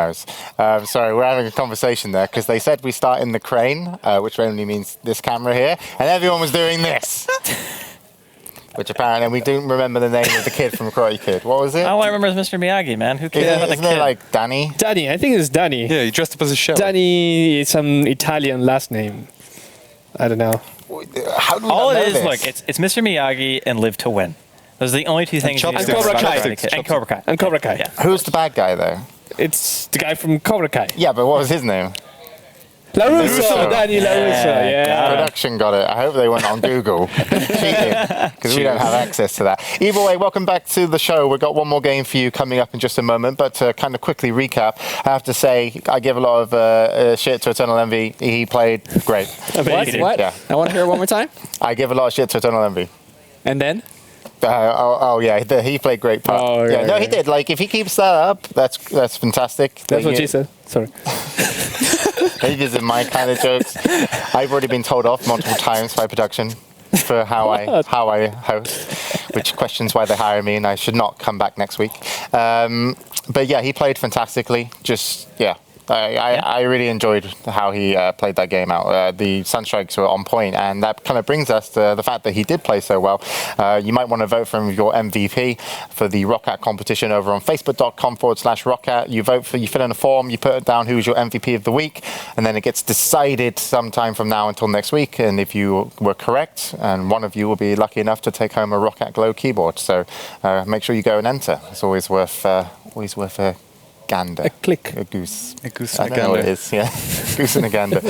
knows. Sorry, we're having a conversation there because they said we start in the crane, which only means this camera here, and everyone was doing this. Which apparently, we don't remember the name of the kid from Karate Kid. What was it? All I remember is Mr. Miyagi, man. Who cares about the Isn't kid? it like Danny? Danny, I think it's Danny. Yeah, he dressed up as a shell. Danny is some Italian last name. I don't know. How do we All not it know is, this? look, it's Mr. Miyagi and Live to Win. Those are the only two things you Chopsticks. know And Cobra about Kai. Karate Kid. And Cobra Kai. And Cobra Kai. Yeah. Who's the bad guy, though? It's the guy from Cobra Kai. Yeah, but what was his name? LaRusso, LaRusso. Danny LaRusso, yeah. Production got it. I hope they went on Google. Cheating, because we don't have access to that. Either way, welcome back to the show. We've got one more game for you coming up in just a moment, but to kind of quickly recap, I have to say I give a lot of shit to Eternal Envy. He played great. What? Yeah. I want to hear it one more time. I give a lot of shit to Eternal Envy. And then? Yeah, he played great part. Oh, yeah, yeah, no, yeah. he did. Like, if he keeps that up, that's fantastic. That's what she said. Sorry. These are my kind of jokes. I've already been told off multiple times by production for how I host, which questions why they hire me, and I should not come back next week. But yeah, he played fantastically. Just I really enjoyed how he played that game out. The Sunstrikes were on point, and that kind of brings us to the fact that he did play so well. You might want to vote for him your MVP for the Roccat competition over on facebook.com/Roccat. You vote for, you fill in a form, you put down who's your MVP of the week, and then it gets decided sometime from now until next week. And if you were correct, and one of you will be lucky enough to take home a Roccat Glow keyboard. So make sure you go and enter. It's always worth a gander. A click. A goose. A goose I and a don't know what gander. it is, yeah. Goose and a gander.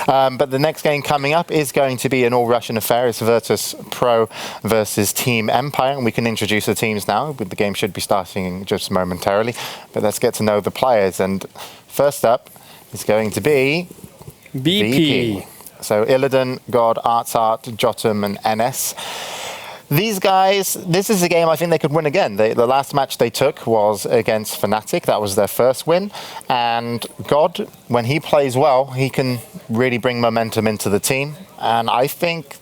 But the next game coming up is going to be an all-Russian affair. It's Virtus.Pro versus Team Empire. And we can introduce the teams now. The game should be starting just momentarily. But let's get to know the players. And first up is going to be BP. So Illidan, God, Artsart, Jotum, and NS. These guys, this is a game I think they could win again. The last match they took was against Fnatic. That was their first win. And God, when he plays well, he can really bring momentum into the team. And I think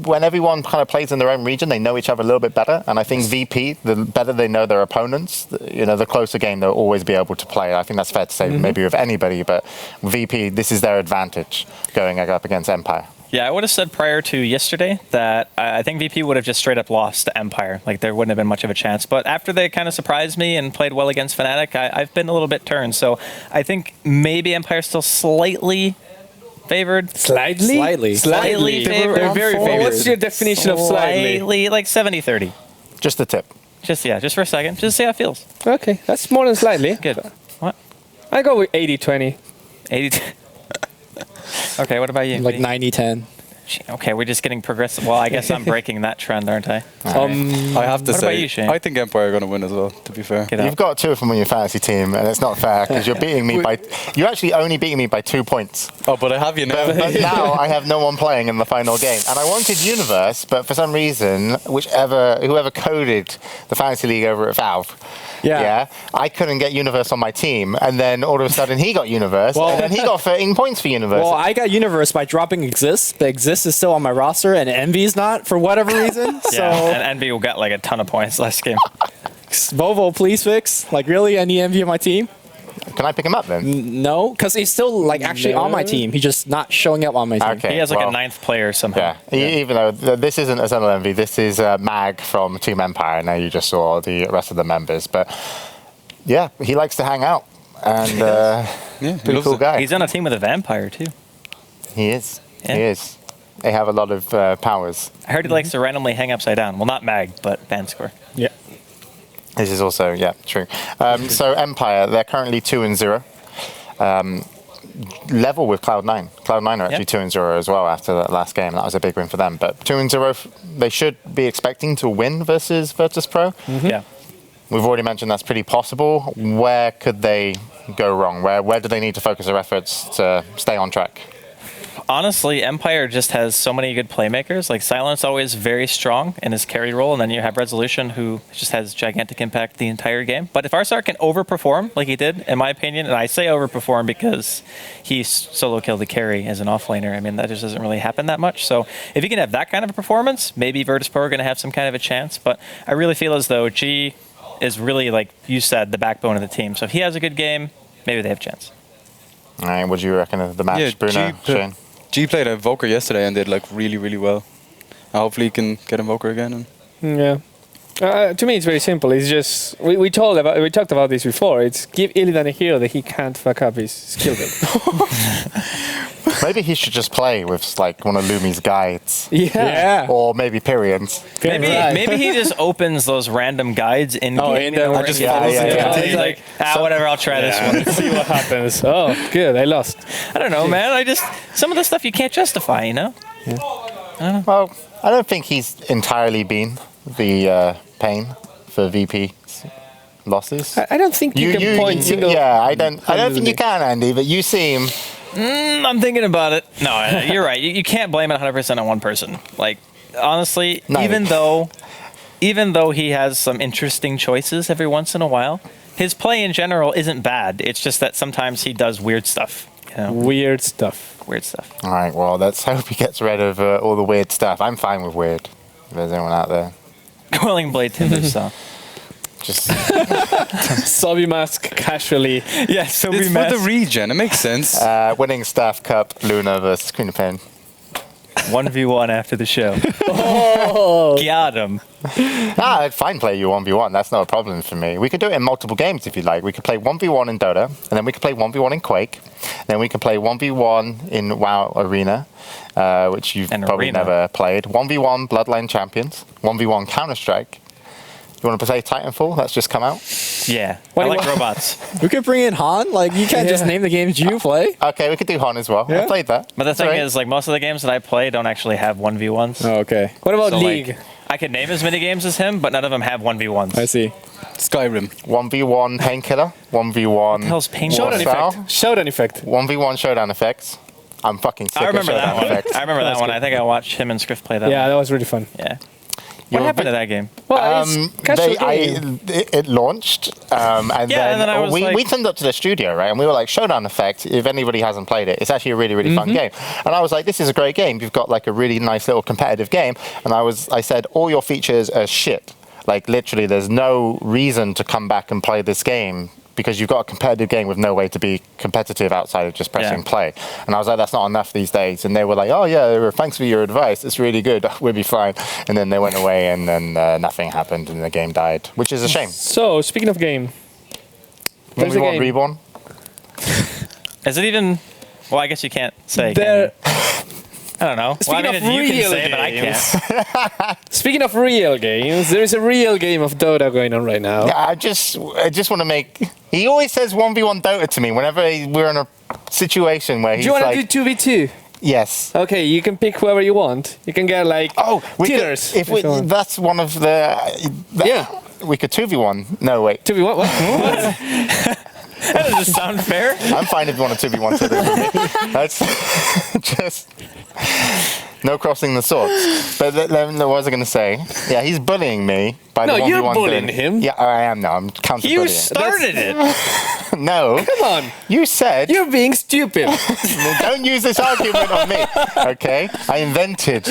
when everyone kind of plays in their own region, they know each other a little bit better. And I think VP, the better they know their opponents, the closer game they'll always be able to play. I think that's fair to say, maybe with anybody, but VP, this is their advantage going up against Empire. Yeah, I would have said prior to yesterday that I think VP would have just straight up lost to Empire. Like, there wouldn't have been much of a chance. But after they kind of surprised me and played well against Fnatic, I've been a little bit turned. So I think maybe Empire's still slightly favored. Slightly? Slightly favored. They're very favored. What's your definition of slightly? Slightly, like 70-30. Just a tip. Just for a second. Just see how it feels. Okay, that's more than slightly. Good. What? I go with 80-20. 80. Okay, what about you? Like 90-10. Okay, we're just getting progressive. Well, I guess I'm breaking that trend, aren't I? I have to What say, about you, Shane? I think Empire are going to win as well, to be fair. Get out. You've got two of them on your fantasy team, and it's not fair because you're beating me by. You're actually only beating me by 2 points. Oh, but I have you now. But now I have no one playing in the final game, and I wanted Universe, but for some reason, whoever coded the fantasy league over at Valve. Yeah, I couldn't get Universe on my team, and then all of a sudden he got Universe, and then he got 13 points for Universe. Well, I got Universe by dropping Exist. The Exist is still on my roster, and Envy's not for whatever reason. So, Yeah, and Envy will get like a ton of points last game. Vovo, please fix. Like, really, I need Envy on my team? Can I pick him up then? No, because he's still like actually on my team. He's just not showing up on my team. Okay. He has like well, a 9th player somehow. Yeah, even though this isn't Eternal Envy, this is Mag from Team Empire. Now you just saw the rest of the members, but yeah, he likes to hang out, and pretty cool guy. He's on a team with a vampire too. He is. Yeah. He is. They have a lot of powers. I heard he likes to randomly hang upside down. Well, not Mag, but Bandscore. Yeah. This is also, true. So Empire, they're currently 2-0. Level with Cloud9. Cloud9 are actually 2-0 as well after that last game. That was a big win for them. But 2-0, they should be expecting to win versus Virtus.Pro. Yeah. We've already mentioned that's pretty possible. Where could they go wrong? Where do they need to focus their efforts to stay on track? Honestly, Empire just has so many good playmakers. Like, Silence always very strong in his carry role, and then you have Resolution, who just has gigantic impact the entire game. But if Arsar can overperform like he did, in my opinion, and I say overperform because he solo killed the carry as an offlaner. I mean, that just doesn't really happen that much. So if he can have that kind of a performance, maybe Virtus.Pro are going to have some kind of a chance. But I really feel as though G is really, like you said, the backbone of the team. So if he has a good game, maybe they have a chance. All right, what do you reckon of the match, Bruno, Shane? G played a Invoker yesterday and did like really, really well. Hopefully he can get Invoker again. Yeah. To me, it's very simple. It's just we talked about this before. It's give Illidan a hero that he can't fuck up his skill build. Maybe he should just play with like one of Lumi's guides. Yeah. Or maybe Pyrians. Maybe he just opens those random guides in game. I just yeah. like, whatever, I'll try this one. See what happens. Oh, good. I lost. I don't know, man. Some of the stuff you can't justify, you know? Well, I don't think he's entirely been the pain for VP's losses. I don't think you can point single. Yeah, I don't think you can, Andy. But you seem. I'm thinking about it. No, you're right. You can't blame it 100% on one person. Like, honestly, No. even though he has some interesting choices every once in a while, his play in general isn't bad. It's just that sometimes he does weird stuff. You know? Weird stuff. Weird stuff. All right. Well, let's hope he gets rid of all the weird stuff. I'm fine with weird. If there's anyone out there, Quelling Blade Tinder stuff. just Sobby mask casually. Yes, so It's for the regen. It makes sense. winning Staff Cup, Luna versus Queen of Pain. 1v1 after the show. Got him. I'd fine play you 1v1. That's not a problem for me. We could do it in multiple games if you like. We could play 1v1 in Dota, and then we could play 1v1 in Quake. Then we can play 1v1 in WoW Arena, which you've probably never played. 1v1 Bloodline Champions. 1v1 Counter-Strike. You want to play Titanfall? That's just come out. Yeah. I like robots. We could bring in Han. Like, you can't just name the games you play. Okay, we could do Han as well. I played that. But the thing is, like, most of the games that I play don't actually have 1v1s. Oh, okay. What about So, League? like, I could name as many games as him, but none of them have 1v1s. I see. Skyrim. 1v1 Painkiller. 1v1 the hell's Painkiller? Showdown Warsaw. effect. Showdown effect. 1v1 Showdown Effects. I'm fucking sick I remember of that Showdown one. Effects. I remember that one. I think I watched him and Scriff play that Yeah, one. that was really fun. Yeah. You're What a happened bit- to that game? Well, it's casual game. It launched, and Yeah, and then I was we like- turned up to the studio, right? And we were like, Showdown Effect, if anybody hasn't played it, it's actually a really, really fun game. And I was like, this is a great game. You've got like a really nice little competitive game. And I said, all your features are shit. Like literally, there's no reason to come back and play this game because you've got a competitive game with no way to be competitive outside of just pressing play. And I was like, that's not enough these days. And they were like, oh yeah, thanks for your advice. It's really good. We'll be fine. And then they went away and then nothing happened and the game died, which is a shame. So, speaking of game. When There's we a want game. Reborn? Is it even... Well, I guess you can't say. There, I don't know. Speaking well, I mean, of you can real say, but I games. can't. speaking of real games, there is a real game of Dota going on right now. Yeah, I just want to make... He always says 1v1 Dota to me whenever we're in a situation where Do he's you want like... to do 2v2? Yes. Okay, you can pick whoever you want. You can get like we could, tiers. that's one of the... Yeah. We could 2v1. No, wait. 2v1? What? That doesn't sound fair. I'm fine if you want to 2v1 to this. That's just... No crossing the swords. But then what was I going to say? Yeah, he's bullying me by the 1v1 you're bullying thing. him. Yeah, I am now. I'm counter-bullying. You started it. No. Come on. You said... You're being stupid. Don't use this argument on me, okay? I invented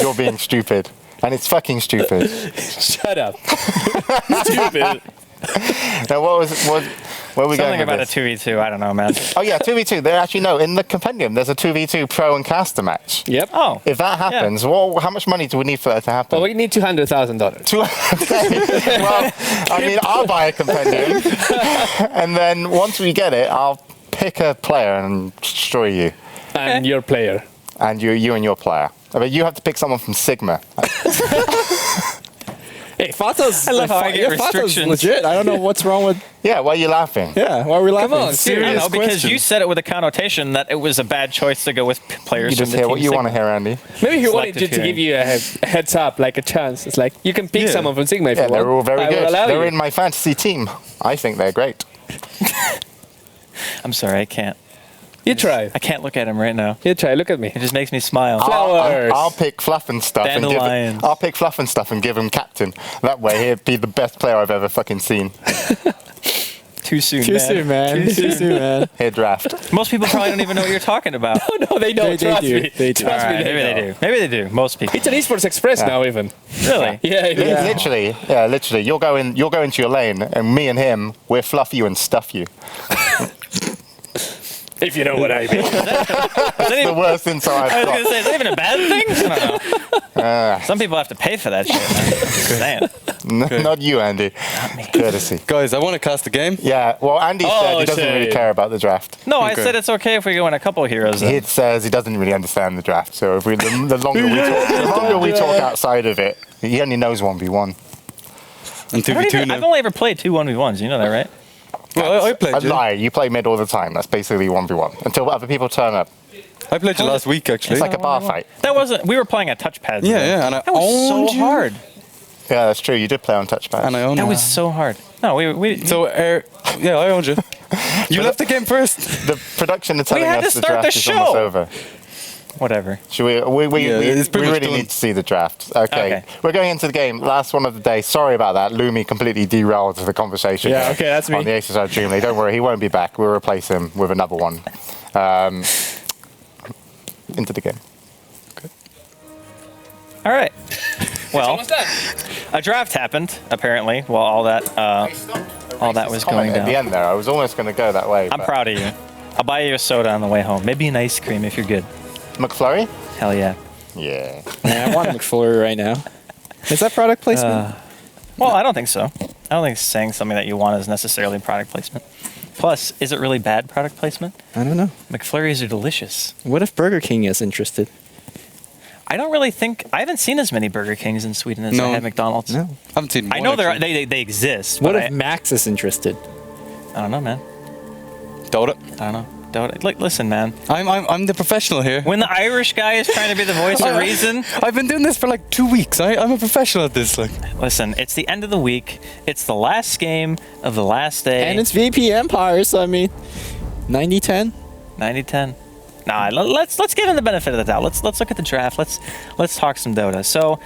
you're being stupid. And it's fucking stupid. Shut up. Stupid. Now, where are we Something going with about this? a 2v2. I don't know, man. Oh, yeah, 2v2. There actually, no, in the compendium, there's a 2v2 pro and caster match. Yep. Oh. If that happens, well, how much money do we need for that to happen? Well, we need $200,000. Okay. Well, I mean, I'll buy a compendium. And then once we get it, I'll pick a player and destroy you. And your player. And you and your player. I mean, you have to pick someone from Sigma. Hey, Fato's... I love how I get Fato's restrictions. legit. I don't know what's wrong with... Yeah, why are you laughing? Yeah, why are we laughing? on, I don't serious know, because question. you said it with a connotation that it was a bad choice to go with players You from just the hear team what you Sigma. want to hear, Andy. Maybe he wanted Selective to give you a heads up, like a chance. It's like, you can pick someone from Sigma if Yeah, you want. they're all very I will good. allow They're you. in my fantasy team. I think they're great. I'm sorry, I can't. You try. I can't look at him right now. You try. Look at me. It just makes me smile. Flowers. I'll pick Fluff and stuff and give Dandelions. I'll pick Fluff and stuff and give him captain. That way he'd be the best player I've ever fucking seen. Too soon, Too soon, man. Too soon, man. Here draft. Most people probably don't even know what you're talking about. Oh, no, they don't. They Trust do. me. They do. Trust All me, right, maybe know. they do. Maybe they do. Most people. It's an Esports Express now, even. Really? Yeah, yeah. Literally. You'll go into your lane and me and him, we'll fluff you and stuff you. If you know what I mean. That's the worst inside I I've was going to got. say, is that even a bad thing? I don't know. Some people have to pay for that shit, man. Just saying. Not you, Andy. Courtesy. Guys, I want to cast a game. Yeah, well, Andy said he doesn't really shit. care about the draft. No, I Okay. said it's okay if we go in a couple heroes. Then. He says he doesn't really understand the draft, so if the longer we talk outside of it, he only knows 1v1. And I don't 2v2 even- now. I've only ever played 2 1v1s. You know that, right? Well, I I played you. lie, you play mid all the time. That's basically 1v1 until other people turn up. I played you last week, actually. It's like a bar fight. That wasn't. We were playing at touchpads. Yeah, though. yeah, and I That was owned so you. hard. Yeah, that's true. You did play on touchpad. And I own That you. was so hard. No, we So, yeah, I owned you. You left the game first. The production are telling had us to the start draft the is almost show. over. whatever. Should we Yeah, it's pretty much really done. need to see the draft. Okay. Okay. We're going into the game. Last one of the day. Sorry about that. Lumi completely derailed the conversation. Yeah, okay, that's me. On the ASUS DreamLeague. Don't worry, he won't be back. We'll replace him with another one. Into the game. All right. Well, a draft happened apparently while all that was going At the down. end there, I was almost going to go that way. I'm but- proud of you. I'll buy you a soda on the way home. Maybe an ice cream if you're good. McFlurry? Hell yeah. Yeah. Yeah, I want McFlurry right now. Is that product placement? Well, I don't think so. I don't think saying something that you want is necessarily product placement. Plus, is it really bad product placement? I don't know. McFlurries are delicious. What if Burger King is interested? I don't really think I haven't seen as many Burger Kings in Sweden as No. I have McDonald's. No. I haven't seen I one, know actually. they exist. What but if Max is interested? I don't know, man. Dota. I don't know. Don't listen, man. I'm the professional here. When the Irish guy is trying to be the voice of reason, I've been doing this for like 2 weeks. I'm a professional at this. Like, listen. It's the end of the week. It's the last game of the last day. And it's VP Empire, so I mean, 90-10? 90-10. Nah, let's give him the benefit of the doubt. Let's look at the draft. Let's talk some Dota. So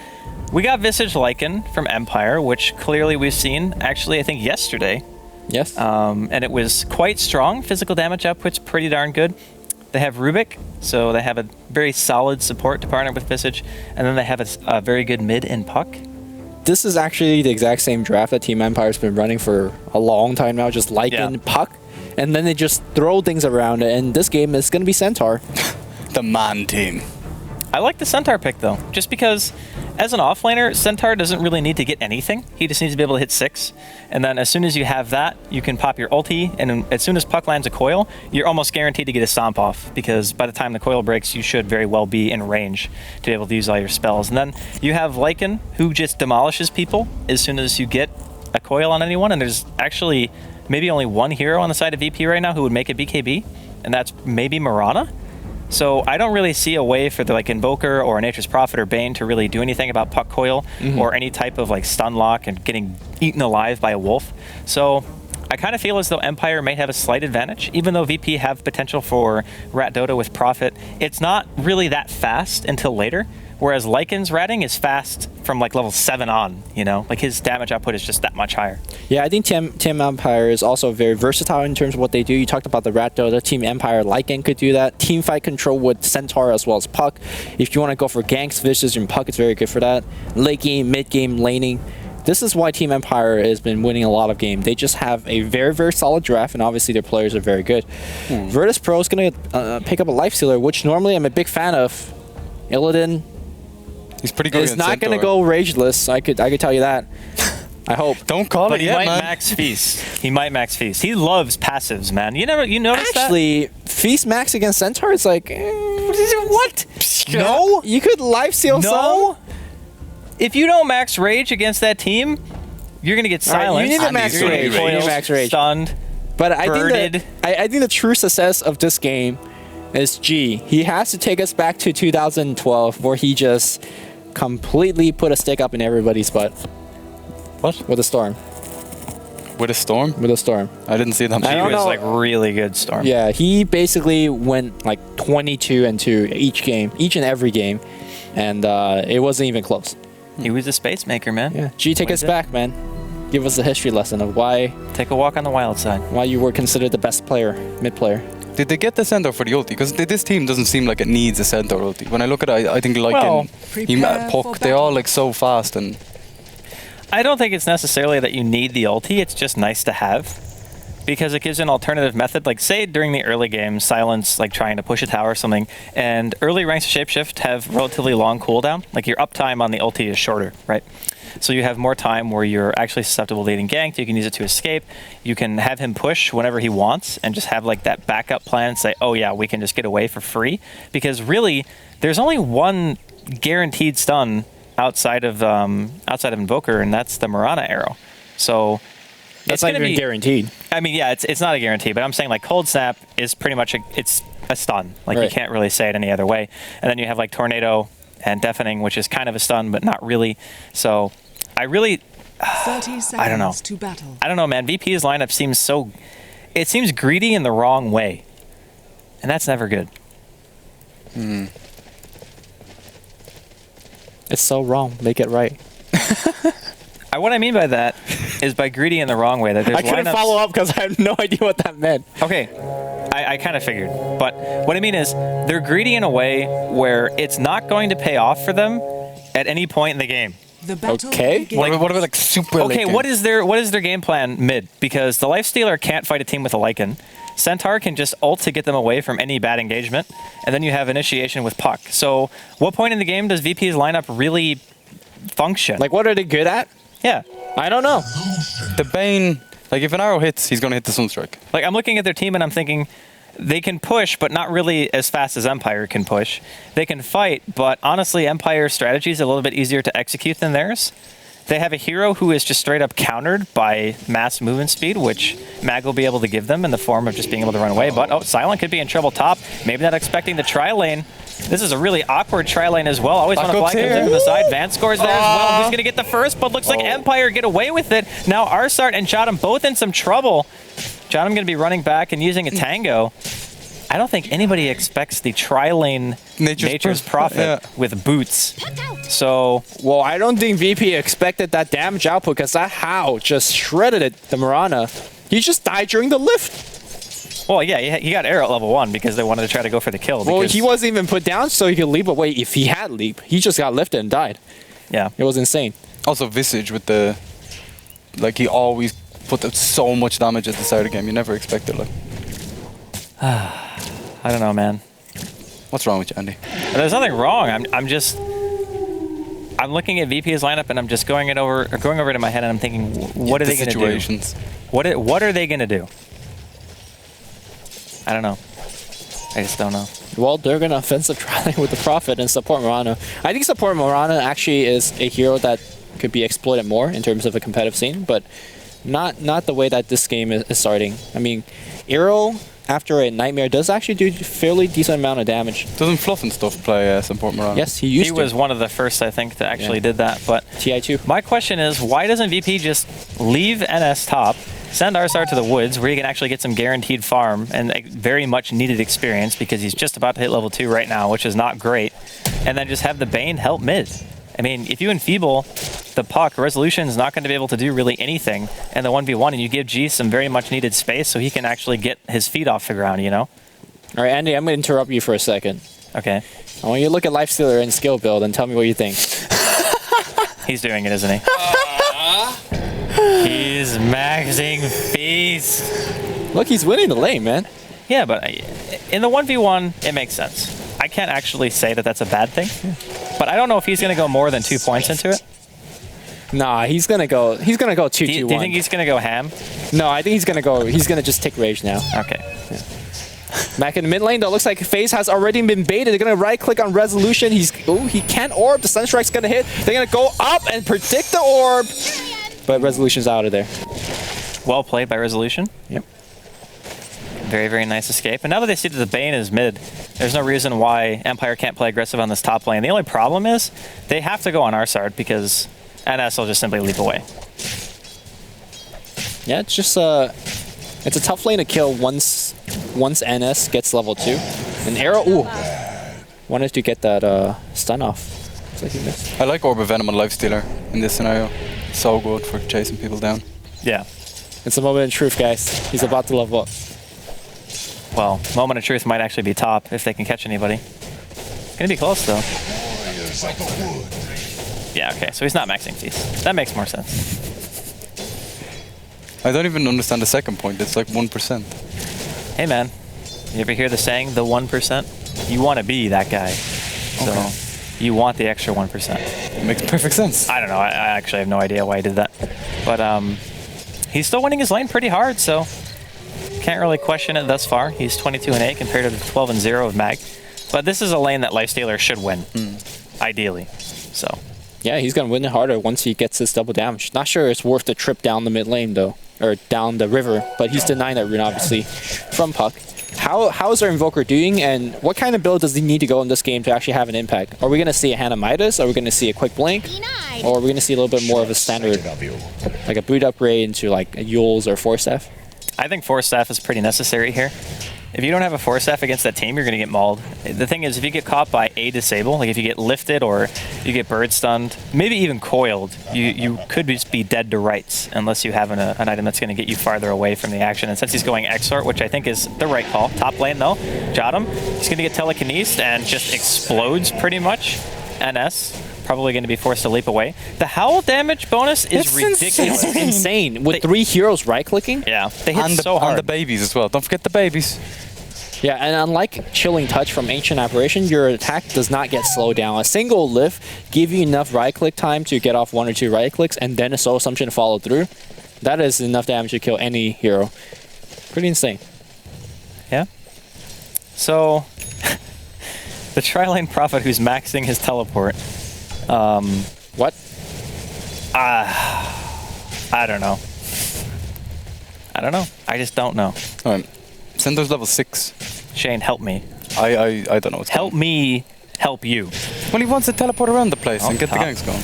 we got Visage Lycan from Empire, which clearly we've seen actually I think yesterday. Yes. And it was quite strong. Physical damage output's pretty darn good. They have Rubik, so they have a very solid support to partner with Visage, and then they have a very good mid in Puck. This is actually the exact same draft that Team Empire's been running for a long time now, just Lycan, Yeah. Puck, and then they just throw things around it, and this game is going to be Centaur. the man team. I like the Centaur pick though, just because as an offlaner, Centaur doesn't really need to get anything. He just needs to be able to hit 6, and then as soon as you have that, you can pop your ulti, and as soon as Puck lands a coil, you're almost guaranteed to get a stomp off, because by the time the coil breaks, you should very well be in range to be able to use all your spells. And then you have Lycan, who just demolishes people as soon as you get a coil on anyone, and there's actually maybe only one hero on the side of VP right now who would make a BKB, and that's maybe Mirana. So I don't really see a way for the Invoker or Nature's Prophet or Bane to really do anything about Puck Coil or any type of stun lock and getting eaten alive by a wolf. So I kind of feel as though Empire may have a slight advantage, even though VP have potential for Rat Dota with Prophet. It's not really that fast until later, whereas Lycan's ratting is fast from level 7 on, his damage output is just that much higher. Yeah, I think Team Empire is also very versatile in terms of what they do. You talked about the Rat Dota. Team Empire Lycan could do that. Team fight control with Centaur as well as Puck. If you want to go for ganks, Visage, and Puck, it's very good for that. Late game, mid game, laning. This is why Team Empire has been winning a lot of games. They just have a very, very solid draft, and obviously their players are very good. Virtus.Pro is going to pick up a Lifestealer, which normally I'm a big fan of. Illidan He's pretty good. is against not going to Centaur. go rageless. I could tell you that. I hope. Don't call But it he yet, might man. max Feast. He might max Feast. He loves passives, man. You noticed Actually, Feast Max against Centaur, it's like... that? What? No. You could lifesteal some. No. If you don't max Rage against that team, you're gonna get All right, silenced. you need to max You're gonna Rage. get You need to Coiled, max Rage. stunned. But I Birded. think I think the true success of this game is G. He has to take us back to 2012, where he just completely put a stick up in everybody's butt. What? With a storm. With a storm? With a storm. I didn't see that. I He don't was know. really good Storm. Yeah, he basically went 22-2 each and every game, and it wasn't even close. He was a space maker, man. Yeah, G, take us back, man. Give us a history lesson of why Take a walk on the wild side. you were considered the best player, mid player. Did they get the Centaur for the ulti? Because this team doesn't seem like it needs a Centaur ulti. When I look at it, I think Puck, they're all so fast and... I don't think it's necessarily that you need the ulti. It's just nice to have. because it gives an alternative method. Like, say during the early game, Silence like trying to push a tower or something, and early ranks of Shapeshift have relatively long cooldown. Like, your uptime on the ulti is shorter, right? So you have more time where you're actually susceptible to getting ganked. You can use it to escape. You can have him push whenever he wants and just have like that backup plan. Say, oh yeah, we can just get away for free. Because really, there's only one guaranteed stun outside of Invoker, and that's the Mirana arrow. So That's it's not going to even be guaranteed. I mean, yeah, it's not a guarantee, but I'm saying like Cold Snap is pretty much it's a stun. Like, you Right. can't really say it any other way. And then you have like Tornado and Deafening, which is kind of a stun, but not really. So I really, 30 seconds I don't know. to battle. I don't know, man. VP's lineup seems so, it seems greedy in the wrong way, and that's never good. It's so wrong. Make it right. What I mean by that is by greedy in the wrong way. That there's I couldn't lineups- follow up because I have no idea what that meant. Okay, I kind of figured. But what I mean is they're greedy in a way where it's not going to pay off for them at any point in the game. The battle Okay. begins. What about like super Okay, late what game? is their game plan mid? Because the Lifestealer can't fight a team with a Lycan. Centaur can just ult to get them away from any bad engagement, and then you have initiation with Puck. So what point in the game does VP's lineup really function? Like, what are they good at? yeah. I don't know. The Bane, like if an arrow hits, he's going to hit the Sunstrike. Like, I'm looking at their team and I'm thinking, they can push, but not really as fast as Empire can push. They can fight, but honestly, Empire's strategy is a little bit easier to execute than theirs. They have a hero who is just straight up countered by mass movement speed, which Mag will be able to give them in the form of just being able to run away. But, oh, Silent could be in trouble top. Maybe not expecting the tri-lane. This is a really awkward tri-lane as well. Always when a fly Backups comes here. into the side. Van scores there as well. Who's going to get the first? But looks like Empire get away with it. Now Arsart and Jotum both in some trouble. Jotum going to be running back and using a tango. I don't think anybody expects the tri-lane Nature's Prophet yeah. with boots. So, Well, I don't think VP expected that damage output because that How just shredded it, the Mirana. He just died during the lift. well, yeah, he got arrow at level 1 because they wanted to try to go for the kill. Well, because- he wasn't even put down so he could leap away if he had leap. He just got lifted and died. Yeah. It was insane. Also, Visage with the, like he always put out so much damage at the start of the game. You never expect it. Like, I don't know, man. what's wrong with you, Andy? There's nothing wrong. I'm looking at VP's lineup and I'm just going over it in my head and I'm thinking, what are The they going to do? situations. What are they going to do? I don't know. I just don't know. Well, they're going to offensive try with the Prophet and support Mirana. I think support Mirana actually is a hero that could be exploited more in terms of a competitive scene, but not the way that this game is starting. I mean, Arrow, after a Nightmare, does actually do fairly decent amount of damage. Doesn't Fluff and stuff play support Mirana? Yes, he used He to. was one of the first, I think, to actually did that. But TI2. my question is, why doesn't VP just leave NS top, send Arsar to the woods where he can actually get some guaranteed farm and a very much needed experience because he's just about to hit level 2 right now, which is not great, and then just have the Bane help mid? I mean, if you enfeeble the Puck, Resolution is not going to be able to do really anything in the 1v1, and you give G some very much needed space so he can actually get his feet off the ground, you know? All right, Andy, I'm going to interrupt you for a second. Okay. I want you to look at Lifestealer and skill build and tell me what you think. He's doing it, isn't he? He's maxing Feast. Look, he's winning the lane, man. Yeah, but in the 1v1, it makes sense. I can't actually say that that's a bad thing, but I don't know if he's going to go more than 2 points into it. Nah, he's gonna go 2-2-1. Do you think he's going to go ham? No, I think he's gonna just take rage now. Okay. Back in the mid lane though, looks like FaZe has already been baited. They're gonna right click on Resolution. He can't orb. The Sunstrike's gonna hit. They're gonna go up and predict the orb. But Resolution's out of there. Well played by Resolution. Yep. Very, very nice escape. And now that they see that the Bane is mid, there's no reason why Empire can't play aggressive on this top lane. The only problem is they have to go on Arsart because NS will just simply leap away. Yeah, it's just it's a tough lane to kill once NS gets level 2. And Arrow, wanted to get that stun off. Looks like he missed. I like Orb of Venom and Lifestealer in this scenario. So good for chasing people down. Yeah. It's a moment of truth, guys. He's about to level up. Well, Moment of Truth might actually be top if they can catch anybody. Gonna be close though. Yeah, okay, so he's not maxing Feast. That makes more sense. I don't even understand the second point. It's like 1%. Hey man, you ever hear the saying, the 1%? You want to be that guy. So you want the extra 1%. It makes perfect sense. I don't know. I actually have no idea why he did that. But he's still winning his lane pretty hard, so can't really question it thus far. He's 22-8 compared to the 12-0 of Mag. But this is a lane that Lifestealer should win, ideally. So. Yeah, he's going to win it harder once he gets his double damage. Not sure it's worth the trip down the mid lane, though. Or down the river. But he's denying that rune, obviously, from Puck. How is our Invoker doing, and what kind of build does he need to go in this game to actually have an impact? Are we going to see a Hannah Midas? Are we going to see a quick blink? Or are we going to see a little bit more of a standard, like a boot upgrade into like a Yules or Force Staff? I think Force Staff is pretty necessary here. If you don't have a Force Staff against that team, you're going to get mauled. The thing is, if you get caught by a disable, like if you get lifted or you get bird stunned, maybe even coiled, you could just be dead to rights unless you have an item that's going to get you farther away from the action. And since he's going Exort, which I think is the right call, top lane though, Jottam, he's going to get telekinesed and just explodes pretty much. NS, probably going to be forced to leap away. The Howl damage bonus is ridiculous. It's insane. With 3 heroes right-clicking? Yeah, they hit so hard. And the babies as well. Don't forget the babies. Yeah, and unlike Chilling Touch from Ancient Apparition, your attack does not get slowed down. A single lift gives you enough right-click time to get off 1 or 2 right-clicks, and then a Soul Assumption to follow through. That is enough damage to kill any hero. Pretty insane. Yeah. So, the Tri-Lane Prophet who's maxing his teleport. What? I don't know. I don't know. I just don't know. Alright. Centaur's level 6. Shane, help me. I don't know what's Help going me help you. Well, he wants to teleport around the place and get top. the ganks going.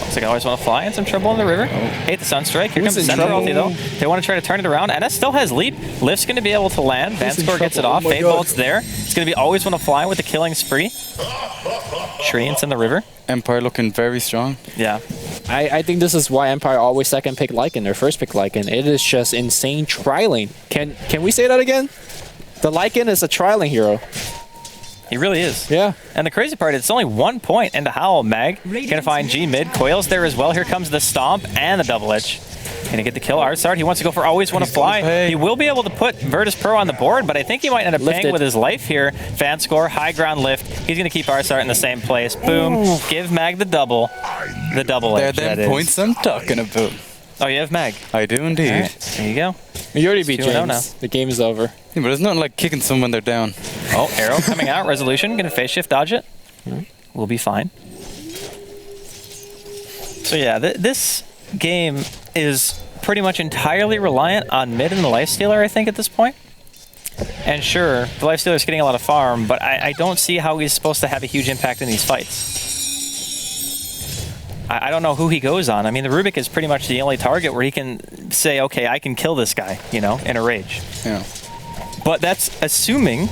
Looks like I always want to fly in some trouble in the river. Hate the Sunstrike. Here comes the Centaur ulti though. They want to try to turn it around. And it still has leap. Lift's going to be able to land. Vanscore gets it off. Fade Bolt's there. It's going to be always want to fly with the killing spree. Treants in the river. Empire looking very strong. Yeah. I think this is why Empire always second pick Lycan, their first pick Lycan. It is just insane tri-lane. Can we say that again? The Lycan is a tri-lane hero. He really is. Yeah. And the crazy part, it's only 1 point into Howl. Mag gonna find G mid. Coil's there as well. Here comes the Stomp and the Double Edge. Gonna get the kill. Arsart, he wants to go for always want to fly. He will be able to put Virtus.Pro on the board, but I think he might end up paying with his life here. Vanscore, high ground lift. He's gonna keep Arsart in the same place. Boom. Ooh. Give Mag the double. The double edge. They're them points I'm talking about. Oh, you have Mag. I do indeed. Right. There you go. You already beat 2-0 James. now. The game is over. Yeah, but it's not like kicking someone they're down. Oh, arrow coming out. Resolution. Gonna phase shift dodge it. We'll be fine. So yeah, this game is pretty much entirely reliant on mid and the Lifestealer, I think, at this point. And sure, the Lifestealer's getting a lot of farm, but I don't see how he's supposed to have a huge impact in these fights. I don't know who he goes on. I mean, the Rubik is pretty much the only target where he can say, okay, I can kill this guy, you know, in a rage. Yeah. But that's assuming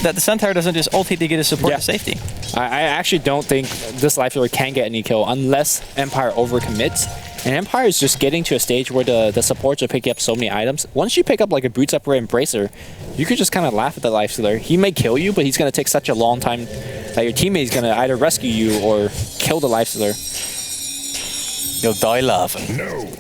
that the Centaur doesn't just ulti to get his support to safety. I actually don't think this Lifestealer can get any kill unless Empire overcommits. And Empire is just getting to a stage where the supports are picking up so many items. Once you pick up like a Boots Upper Embracer, you could just kind of laugh at the Lifestealer. He may kill you, but he's going to take such a long time that your teammate is going to either rescue you or kill the Lifestealer. You'll die laughing. No.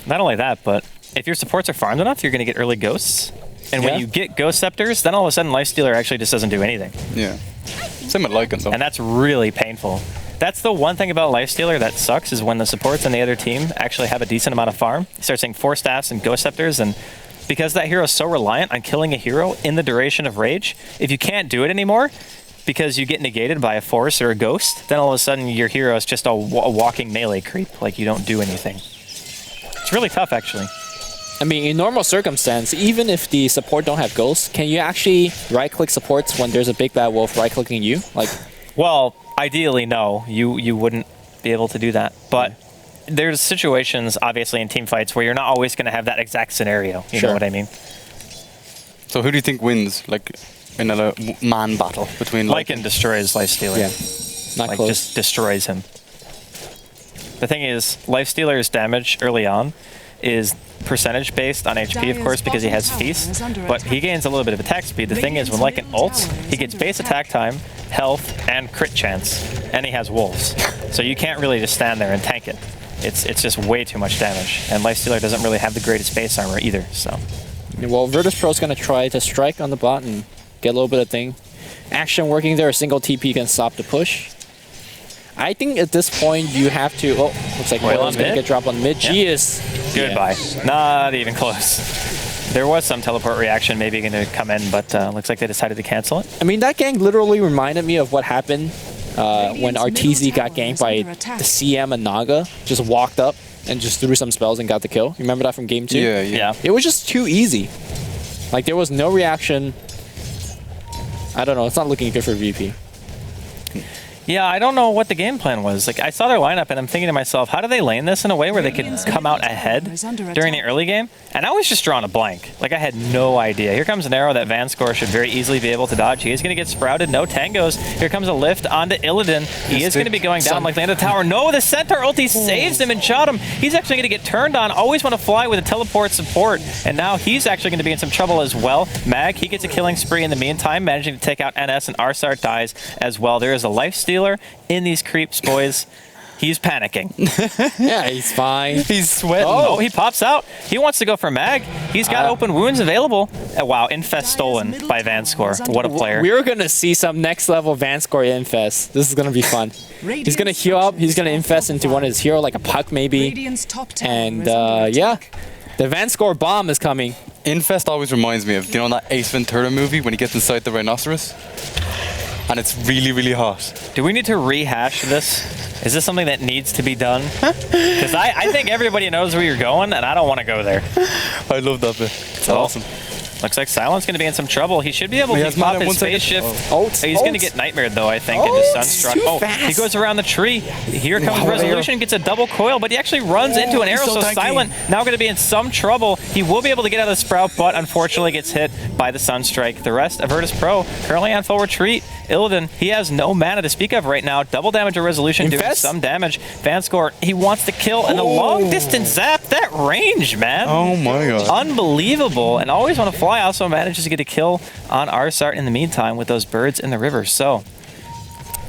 Not only that, but if your supports are farmed enough, you're going to get early ghosts. And when you get Ghost Scepters, then all of a sudden Lifestealer actually just doesn't do anything. Yeah. Same with Lycan though. And that's really painful. That's the one thing about Lifestealer that sucks, is when the supports on the other team actually have a decent amount of farm. You start seeing 4 staffs and Ghost Scepters, and because that hero is so reliant on killing a hero in the duration of Rage, if you can't do it anymore because you get negated by a Force or a Ghost, then all of a sudden your hero is just a walking melee creep, like you don't do anything. It's really tough, actually. I mean, in normal circumstance, even if the support don't have ghosts, can you actually right-click supports when there's a big bad wolf right-clicking you? Like, well, ideally, no. You wouldn't be able to do that. But there's situations, obviously, in team fights where you're not always going to have that exact scenario. You know what I mean? So who do you think wins, like, in a man battle between Lycan destroys Lifestealer. yeah, not Like, close. just destroys him. The thing is, Lifestealer's damage early on is percentage based on HP, of course, because he has Feast, but he gains a little bit of attack speed. The thing is, when Lycan ults, he gets base attack time, health, and crit chance, and he has wolves. So you can't really just stand there and tank it. it's just way too much damage. And Lifestealer doesn't really have the greatest base armor either, so. Well, Virtus.Pro is going to try to strike on the bot and get a little bit of thing. Action working there, a single TP can stop the push. I think at this point you have to... Oh, looks like Boiler's going to get dropped on mid. G is... Goodbye. Not even close. There was some teleport reaction maybe going to come in, but looks like they decided to cancel it. I mean, that gank literally reminded me of what happened when RTZ got ganked by the CM and Naga. Just walked up and just threw some spells and got the kill. You remember that from game 2? Yeah. It was just too easy. Like, there was no reaction. I don't know. It's not looking good for VP. Yeah, I don't know what the game plan was. Like, I saw their lineup, and I'm thinking to myself, how do they lane this in a way where they could come out ahead during the early game? And I was just drawing a blank. Like, I had no idea. Here comes an arrow that Vanscore should very easily be able to dodge. He is going to get sprouted. No tangos. Here comes a lift onto Illidan. He is going to be going down like the end of the tower. No, the Centaur ulti saves him and shot him. He's actually going to get turned on. Always want to fly with a teleport support. And now he's actually going to be in some trouble as well. Mag, he gets a killing spree in the meantime, managing to take out NS, and Arsart dies as well. There is a life stealer in these creeps, boys. He's panicking. Yeah, he's fine. He's sweating. Oh, he pops out. He wants to go for Mag. He's got open wounds available. Wow, Infest stolen by Vanscore. What a player. We're going to see some next level Vanscore Infest. This is going to be fun. He's going to heal up. He's going to Infest into one of his hero, like a Puck maybe. And yeah, the Vanscore bomb is coming. Infest always reminds me of, you know, that Ace Ventura movie when he gets inside the rhinoceros? And it's really, really hot. Do we need to rehash this? Is this something that needs to be done? Because I think everybody knows where you're going, and I don't want to go there. I love that bit. It's awesome. Looks like Silent's going to be in some trouble. He should be able to pop his phase shift. He's going to get nightmared, though, I think, into Sunstruck. Oh, he goes around the tree. Here comes Resolution, gets a double coil, but he actually runs into an arrow, so Silent now going to be in some trouble. He will be able to get out of the Sprout, but unfortunately gets hit by the Sunstrike. The rest of Virtus.Pro currently on full retreat. Illidan, he has no mana to speak of right now. Double damage to Resolution, doing some damage. Vanscore, he wants to kill, and the long distance zap, that range, man. Oh my god. Unbelievable, and always want to fly. Also manages to get a kill on Arsart in the meantime with those birds in the river. So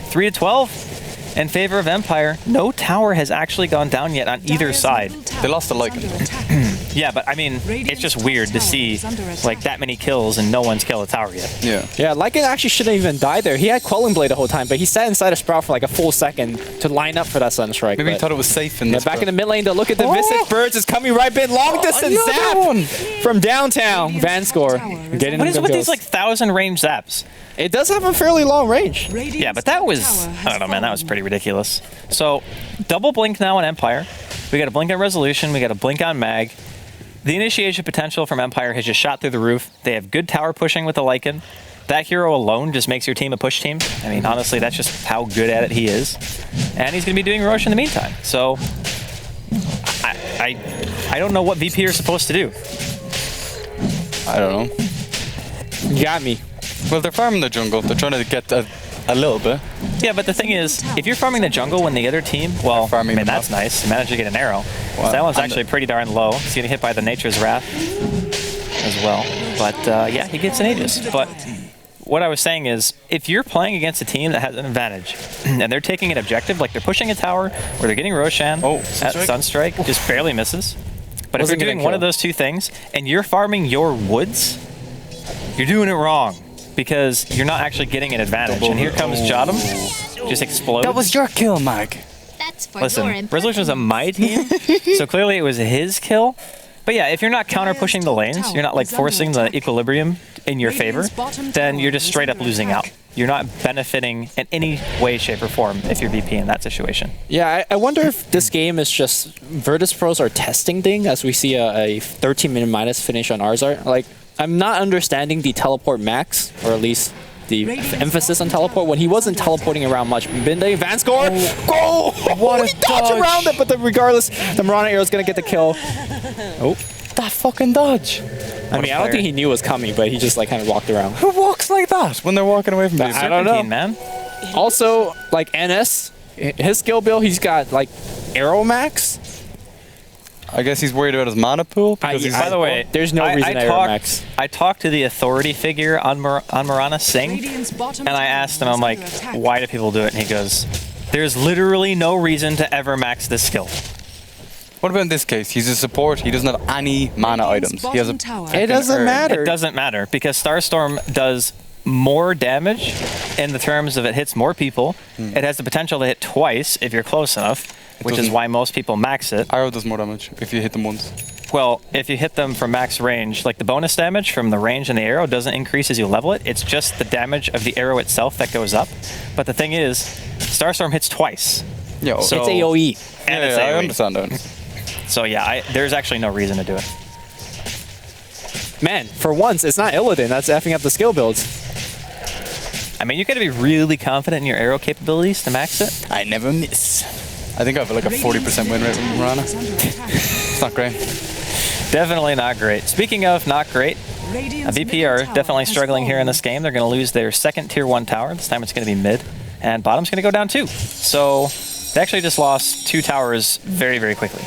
3-12 in favor of Empire. No tower has actually gone down yet on either side. They lost the Lycan. Yeah, but I mean, it's just weird to see like that many kills and no one's killed a tower yet. Yeah, Lycan actually shouldn't even die there. He had Quelling Blade the whole time, but he sat inside a Sprout for like a full second to line up for that Sunstrike. Maybe he thought it was safe in this. Back in the mid lane, though, look at the Visage Birds is coming right in. Long distance zap from downtown. Vanscore getting What is with these like 1,000 range zaps? It does have a fairly long range. Yeah, but that was, I don't know, man, that was pretty ridiculous. So, double blink now on Empire. We got a blink on Resolution, we got a blink on Mag. The initiation potential from Empire has just shot through the roof. They have good tower pushing with the Lycan. That hero alone just makes your team a push team. I mean, honestly, that's just how good at it he is. And he's going to be doing Roche in the meantime. So, I don't know what VP are supposed to do. I don't know. You got me. Well, they're farming the jungle. They're trying to get a little bit. Yeah, but the thing is, if you're farming the jungle when the other team, well, I mean, that's nice. You managed to get an arrow. Wow. Silent's actually pretty darn low. He's getting hit by the Nature's Wrath as well. But yeah, he gets an Aegis. But what I was saying is, if you're playing against a team that has an advantage, and they're taking an objective, like they're pushing a tower, or they're getting Roshan at Sunstrike, just barely misses. But if you're doing one of those two things, and you're farming your woods, you're doing it wrong. Because you're not actually getting an advantage. And here comes Jotum. Just explodes. That was your kill, Mag. That's for Listen, Resolution was on my team, so clearly it was his kill. But yeah, if you're not counter-pushing the lanes, you're not like forcing the equilibrium in your favor, then you're just straight up losing out. You're not benefiting in any way, shape, or form if you're VP in that situation. Yeah, I wonder if this game is just Virtus.Pros are testing thing as we see a 13-minute minus finish on Arzart. Like, I'm not understanding the teleport max, or at least the emphasis on teleport when he wasn't teleporting around much. Binde, Vanscore, go! What a dodge around it, but regardless, the Mirana arrow is gonna get the kill. Oh, that fucking dodge! I mean, I don't think he knew it was coming, but he just like kind of walked around. Who walks like that when they're walking away from I don't know, man. Also, like NS, his skill build, he's got like arrow max. I guess he's worried about his mana pool. By the way, there's no reason I talked to the authority figure on Mirana, Singh, and I asked him, I'm like, why do people do it? And he goes, there's literally no reason to ever max this skill. What about in this case? He's a support. He doesn't have any mana items. He has a. It doesn't matter. It doesn't matter because Starstorm does more damage in the terms of it hits more people. It has the potential to hit twice if you're close enough, which is why most people max it. Arrow does more damage if you hit them once. Well, if you hit them from max range, like the bonus damage from the range and the arrow doesn't increase as you level it. It's just the damage of the arrow itself that goes up. But the thing is, Starstorm hits twice. Yeah, So- It's AoE. And it's I AoE. understand that. So yeah, there's actually no reason to do it. Man, for once, it's not Illidan that's effing up the skill builds. I mean, you got to be really confident in your arrow capabilities to max it. I never miss. I think I have like a 40% win rate with Mirana. It's not great. Definitely not great. Speaking of not great, VP are definitely struggling here in this game. They're going to lose their second tier 1 tower. This time it's going to be mid, and bottom's going to go down too. So they actually just lost 2 towers very, very quickly.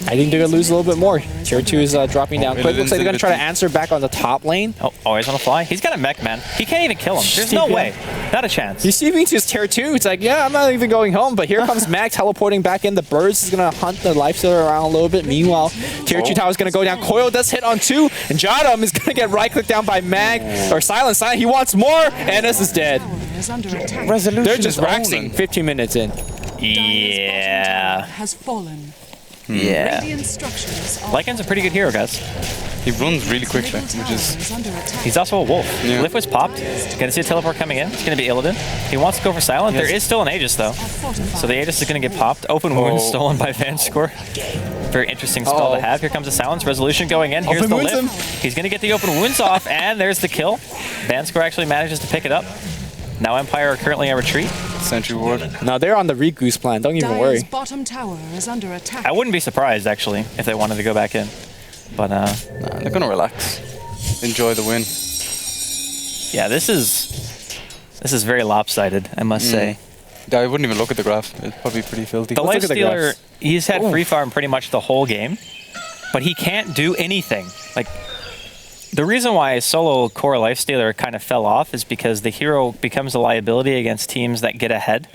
I think they're going to lose a little bit more. Tier 2 is dropping down quick. Looks like they're going to try to Illidan's answer back on the top lane. Oh, always on the fly. He's got a mech, man. He can't even kill him. There's no way. Not a chance. You see me to his tier 2, it's like, yeah, I'm not even going home, but here comes Max teleporting back in. The Birds is going to hunt the Lifestealer around a little bit. Meanwhile, tier 2 tower is going to go down. Coil does hit on 2, and Jadam is going to get right-clicked down by Mag, or Silent. He wants more, and this is dead. Resolution. They're just waxing 15 minutes in. Yeah. Has fallen. Yeah. Radiant structures are Lycan's a pretty good hero, guys. He runs really quickly, which is. under attack. He's also a wolf. Yeah. Lift was popped. Gonna see a teleport coming in. It's gonna be Illidan. He wants to go for Silent. There is still an Aegis though. So the Aegis is gonna get popped. Open wound stolen by Vanscore. Very interesting spell to have. Here comes the Silence. Resolution going in. Here's Open the wounds lift. He's gonna get the open wounds off, and there's the kill. Vanscore actually manages to pick it up. Now Empire are currently in retreat. Sentry ward. No, they're on the Regoose plan. Don't even Dire's worry. bottom tower is under attack. I wouldn't be surprised actually if they wanted to go back in. But Nah, they're gonna relax. Enjoy the win. yeah, this is very lopsided, I must say. Yeah, I wouldn't even look at the graph. It's probably pretty filthy. The Let's look at the Lifestealer, graphs. he's had free farm pretty much the whole game, but he can't do anything. Like, the reason why solo core Lifestealer kind of fell off is because the hero becomes a liability against teams that get ahead,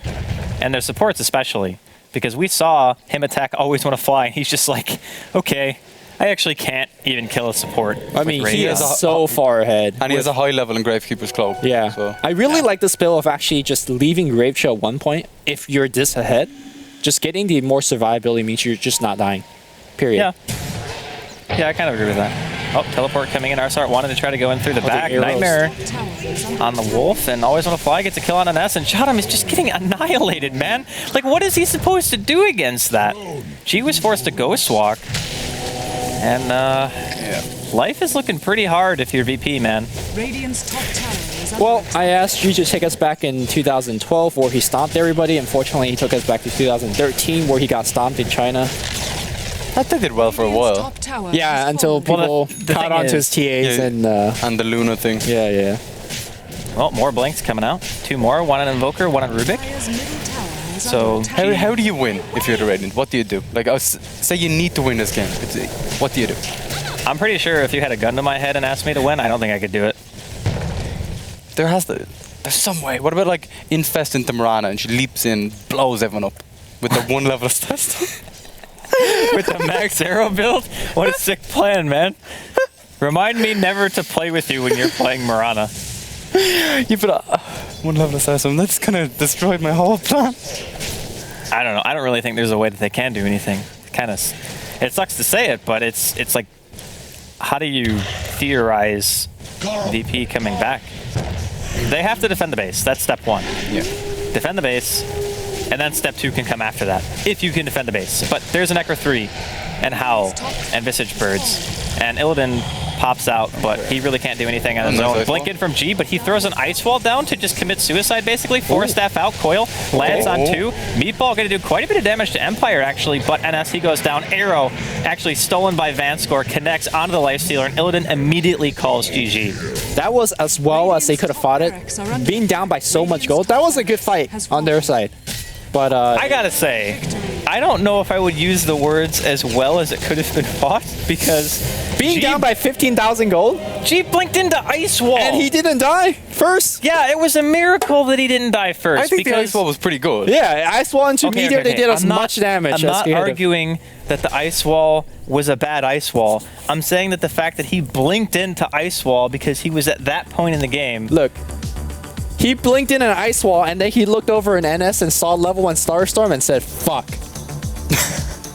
and their supports especially. Because we saw him attack Always Want to Fly, and he's just like, okay, I actually can't even kill a support. I mean, he Radiant. is so far ahead. And he has a high level in Gravekeeper's Cloak. Yeah. So. I really like the spell of actually just leaving Grave Show at one point. If you're this ahead, just getting the more survivability means you're just not dying. Period. Yeah. Yeah, I kind of agree with that. Oh, teleport coming in. Arsart wanted to try to go in through the back. arrows. Nightmare Tower is under on the wolf, and Always Want to Fly gets a kill on an S, and Jadam is just getting annihilated, man. Like, what is he supposed to do against that? G was forced to Ghost Walk, and life is looking pretty hard if you're VP, man. Radiant's top tower is under Well, attack. I asked you to take us back in 2012 where he stomped everybody. Unfortunately, he took us back to 2013 where he got stomped in China. I think they did well for a Radiant's while. top tower Yeah, has until fallen. Well, people the caught thing onto is- his TAs Yeah. and And the Luna thing. yeah. Well, more blinks coming out. 2 more, 1 on Invoker, 1 on Rubik. Dire's middle tower is So, under attack. How do you win if you're the Radiant? What do you do? Like, say you need to win this game. What do you do? I'm pretty sure if you had a gun to my head and asked me to win, I don't think I could do it. There's some way. What about like Infest into Mirana and she leaps in, blows everyone up with the 1 level of test? With the max arrow build? What a sick plan, man. Remind me never to play with you when you're playing Mirana. You put 1 level assassin. That's gonna destroy my whole plan. I don't know. I don't really think there's a way that they can do anything. It sucks to say it, but it's like, how do you theorize VP coming back? They have to defend the base. That's step 1. Yeah. Defend the base, and then step 2 can come after that, if you can defend the base. But there's an Necro 3, and Howl, and Visage Birds, and Illidan pops out, but he really can't do anything on his Nice own. ice Blink wall. in from G, but he throws an Ice Wall down to just commit suicide, basically. 4 staff out, Coil lands on 2. Meatball going to do quite a bit of damage to Empire, actually, but NS, he goes down. Arrow, actually stolen by Vanscore, connects onto the Lifestealer, and Illidan immediately calls GG. That was as well as they could have fought it. Being down by so much gold, that was a good fight on their side. But I gotta say, I don't know if I would use the words as well as it could have been fought, because being down by 15,000 gold, G blinked into Ice Wall. and he didn't die first. Yeah, it was a miracle that he didn't die first. I think the because ice wall was pretty good. Yeah, Ice Wall into Okay, meteor, okay, they did okay. as much damage I'm as not he had. arguing that the Ice Wall was a bad Ice Wall. I'm saying that the fact that he blinked into Ice Wall because he was at that point in the game. Look, he blinked in an Ice Wall, and then he looked over an NS and saw level 1 Starstorm and said, fuck.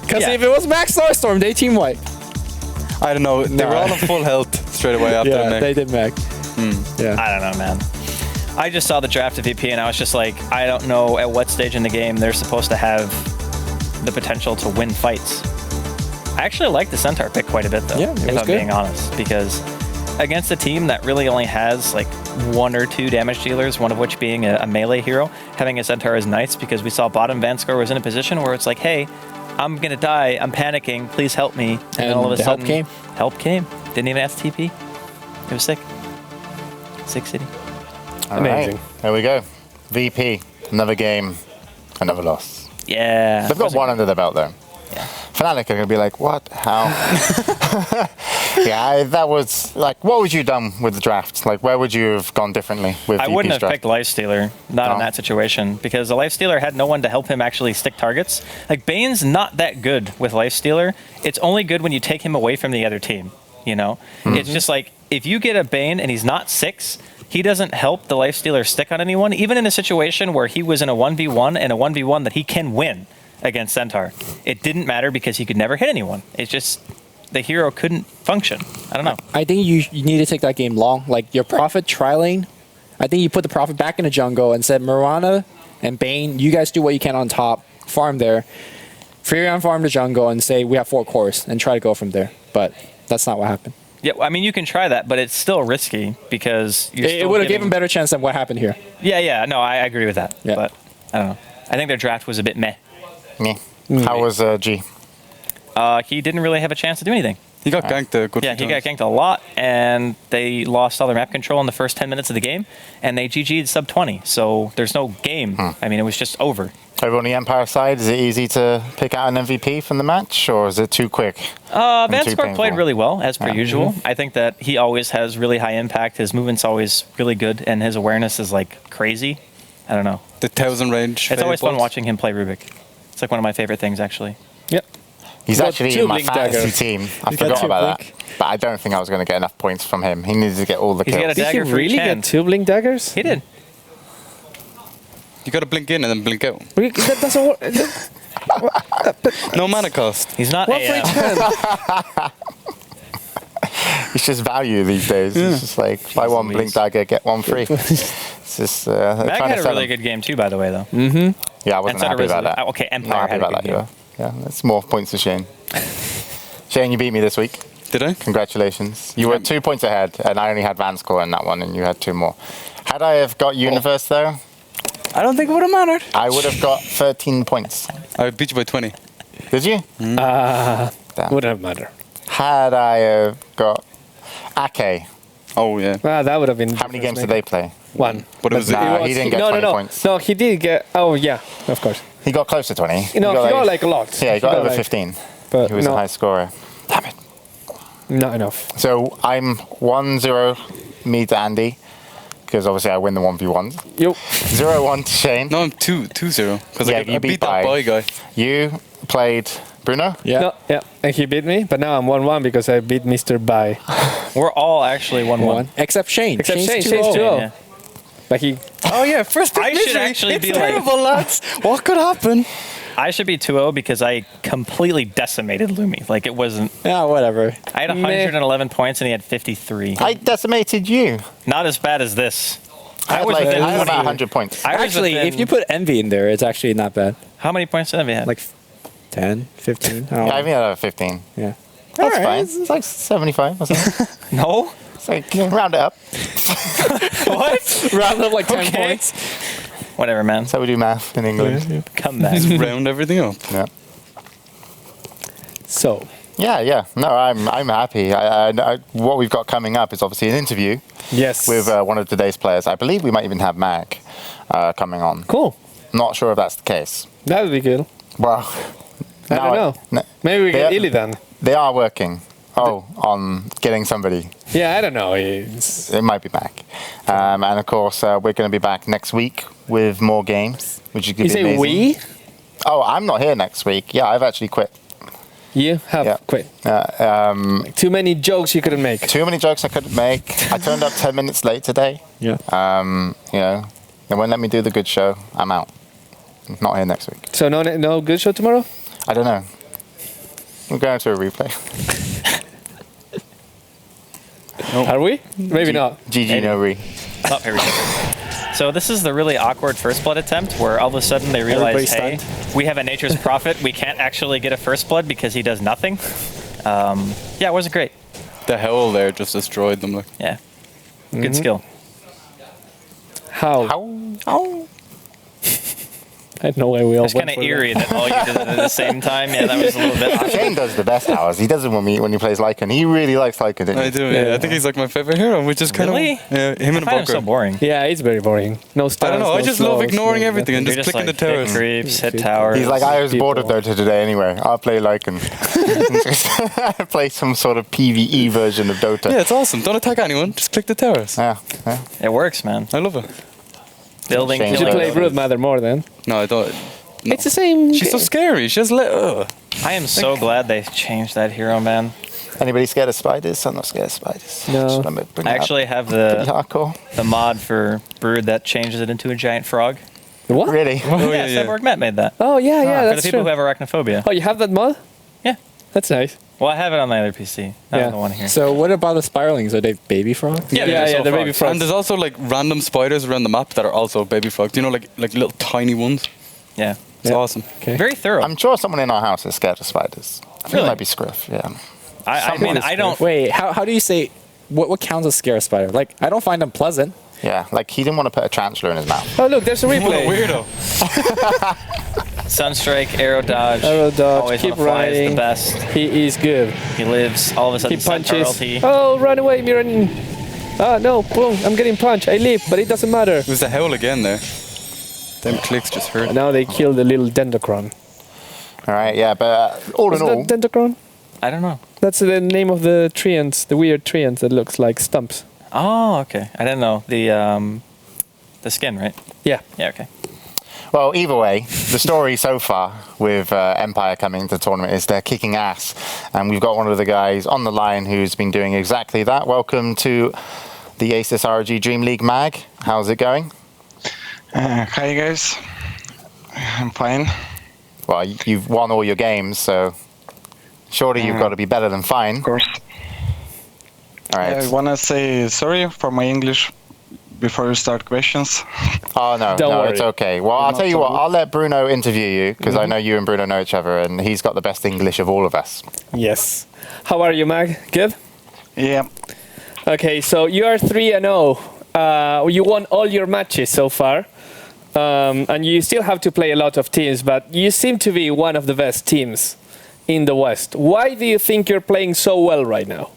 Because Yeah. if it was Max Starstorm, they team wipe. I don't know. They were Nah. all on full health straight away after Yeah, the they did Max. Yeah. I don't know, man. I just saw the draft of VP and I was just like, I don't know at what stage in the game they're supposed to have the potential to win fights. I actually like the Centaur pick quite a bit, though, Yeah, it if was I'm good. being honest, because against a team that really only has like 1 or 2 damage dealers, one of which being a melee hero, having a Centaur is nice because we saw bottom Vanscore was in a position where it's like, hey, I'm gonna die, I'm panicking, please help me. And then all of a the help sudden, came. help came. Didn't even have to TP. It was sick. Sick city. All right, Amazing. there we go. VP, another game, another loss. Yeah. They've got one under their belt though. Fnatic are going to be like, what? How? Yeah, that was like, what would you done with the draft? Like, where would you have gone differently with I VP's wouldn't have draft? picked Lifestealer, not in No. that situation, because the Lifestealer had no one to help him actually stick targets. Like, Bane's not that good with Lifestealer. It's only good when you take him away from the other team, you know? It's just like, if you get a Bane and he's not 6, he doesn't help the Lifestealer stick on anyone, even in a situation where he was in a 1v1 and a 1v1 that he can win against Centaur. It didn't matter because he could never hit anyone. It's just the hero couldn't function. I don't know. I think you need to take that game long. Like your Prophet tri-lane, I think you put the Prophet back in the jungle and said, Mirana and Bane, you guys do what you can on top, farm there. Furion farm the jungle and say, we have 4 cores and try to go from there. But that's not what happened. Yeah, I mean, you can try that, but it's still risky because you're It still would have given getting- better chance than what happened here. Yeah, no, I agree with that. Yeah. But I don't know. I think their draft was a bit meh. Yeah. How was G? He didn't really have a chance to do anything. He got ganked a good Yeah, few he got times. ganked a lot, and they lost all their map control in the first 10 minutes of the game, and they GG'd sub 20, so there's no game. I mean, it was just over. Over on the Empire side, is it easy to pick out an MVP from the match, or is it too quick? and too Vanscore played painful? really well, as per usual. I think that he always has really high impact. His movement's always really good, and his awareness is, like, crazy. I don't know. The 1,000 range. It's always fun fables. watching him play Rubik. It's, like, one of my favorite things, actually. Yep. He's Got actually 2 in my blink fantasy daggers. team. I He's got forgot 2 about blink. that. But I don't think I was going to get enough points from him. He needed to get all the He's got kills. a Did he dagger for each really get hand. 2 blink daggers? He did. You gotta blink in and then blink out. That doesn't work. No mana cost. He's not What for AM. each hand? It's just value these days. It's just like, buy one blink dagger, get one free. It's just Mag trying had to a sell really them. good game, too, by the way, though. Yeah, I wasn't Instead of happy about Resolu- that. Okay, Empire Not happy had a about good that, game. yeah. That's more points to Shane. Shane, you beat me this week. Did I? Congratulations. You were 2 points ahead, and I only had Vanscore in that one, and you had 2 more. Had I have got Universe, though, I don't think it would have mattered. I would have got 13 points. I beat you by 20. Did you? Damn. Wouldn't have mattered. Had I have got Ake, Oh, yeah. Ah, that would have been. how many games did they play? 1. But it was Nah, he didn't get no, 20 no, no. points. No, he did get. Oh, yeah, of course. He got close to 20. He got like a lot. Yeah, he got over like- 15. But He was a no, high scorer. Damn it. not enough. So I'm 1-0 me to Andy, because obviously I win the 1v1s. Yo, 0-1 to Shane. No, I'm 2-0. Because Yeah, I you beat beat that by- boy guy. You played Bruno. Yeah. no, yeah, and he beat me, but now I'm 1-1 because I beat Mr. Bai. We're all actually 1-1. Except Shane. Except Shane, Shane's Shane's 2-0. 2-0. Yeah. But he. Oh, yeah. First pick I should misery. actually It's be like- terrible, lads. What could happen? I should be 2-0 because I completely decimated Lumi. Like, it wasn't... Yeah, whatever. I had 111 points and he had 53. I decimated you. Not as bad as this. I had, was like, within I had 20. about 100 points. I was Actually, within- if you put Envy in there, it's actually not bad. How many points did Envy have? Like 10, 15. I don't Yeah, I know. think I had 15. Yeah. That's Alright. fine. It's like 75 or something. No? It's like, round it up. What? Round up like 10 Okay. points. Whatever, man. That's how we do math in England. Come back. Just round everything up. Yeah. So, Yeah. No, I'm happy. What we've got coming up is obviously an interview yes. with one of today's players. I believe we might even have Mag coming on. Cool. Not sure if that's the case. That would be good. Well, I don't know. no, Maybe we get Yeah. Illidan. they are working Oh, on getting somebody. Yeah, I don't know. It's, It might be back. And of course, we're going to be back next week with more games, which is going you to be say amazing. we? Oh, I'm not here next week. Yeah, I've actually quit. You have Yeah. quit. Too Too many jokes you couldn't make. many jokes I couldn't make. I turned up 10 minutes late today. Yeah. You know, they won't let me do the good show. I'm out. Not here next week. So no good show tomorrow? I don't know. We're going to a replay. Are we? Maybe not. GG no re. Oh, here we go. So this is the really awkward first blood attempt where all of a sudden they realize, Everybody's hey, we have a Nature's Prophet. We can't actually get a first blood because he does nothing. Yeah, it wasn't great. The howl there just destroyed them. Like. Yeah. Good skill. How? Ow. I know why we all It's went kind of for that. eerie that all you did it at the same time. Yeah, that was a little bit awkward. Shane does the best hours. He does it when he plays Lycan. He really likes Lycan, doesn't I he? do. Yeah. I think he's like my favorite hero, which is kind Really? of yeah. Him I and a find him bunker. so boring. Yeah, it's very boring. No stuns. I don't know. I no just love slows, ignoring no everything and You're just just clicking like the hit towers. creeps, hit He's towers. He's like, I was bored of People. Dota today anyway. I'll play Lycan. Just play some sort of PvE version of Dota. Yeah, it's awesome. Don't attack anyone. Just click the towers. Yeah, yeah. It works, man. I love it. Building, Shane You should killing. play Broodmother more then. No, I don't. No. It's the same. She's so scary. She has I am so glad they changed that hero, man. Anybody scared of spiders? I'm not scared of spiders. No. Just wanna bring I it up. actually have Pretty the hardcore. mod for Brood that changes it into a giant frog. What? Really? Oh, yeah, Cyborg Matt made that. Oh yeah, yeah, For that's the people true. who have arachnophobia. Oh, you have that mod? Yeah. That's nice. Well, I have it on my other PC. Not Yeah. on the one here. So what about the spiralings? Are they baby frogs? Yeah, yeah, they're the baby frogs. frogs. And there's also like random spiders around the map that are also baby frogs. You know, like little tiny ones. Yeah. It's Yeah. awesome. Okay. Very thorough. I'm sure someone in our house is scared of spiders. I think Really? it might be Scriff, yeah. I mean, I don't. Wait, how do you say what counts as scare spider? Like I don't find them pleasant. Yeah, like he didn't want to put a tarantula in his mouth. Oh look, there's a What a replay. weirdo. Sunstrike, arrow dodge. Arrow dodge, Always keep wanna fly is riding. the best. He is good. He lives. All of a sudden, He punches. Centaur LT. Oh, run away, Miran. Ah, no, boom, I'm getting punched. I leap, but it doesn't matter. It was the howl again there. Them clicks just hurt. And now they kill the little Dendrocron. All right, yeah, but all Is in all, that Dendrocron? I don't know. That's the name of the treants, the weird treants that looks like stumps. Oh, okay. I didn't know the skin, right? Yeah. Yeah. Okay. well, either way, the story so far with Empire coming to the tournament is they're kicking ass. And we've got one of the guys on the line who's been doing exactly that. Welcome to the ASUS ROG DreamLeague mag. How's it going? Hi guys, I'm fine. Well, you've won all your games, so surely you've got to be better than fine. Of course. All right. I wanna say sorry for my English before you start questions. Oh, no, Don't no, worry. it's okay. Well, I'll not tell you so what, good. I'll let Bruno interview you, because I know you and Bruno know each other, and he's got the best English of all of us. Yes. How are you, Mag? Good? Yeah, Okay, so you are 3-0. You won all your matches so far. And you still have to play a lot of teams, but you seem to be one of the best teams in the West. Why do you think you're playing so well right now?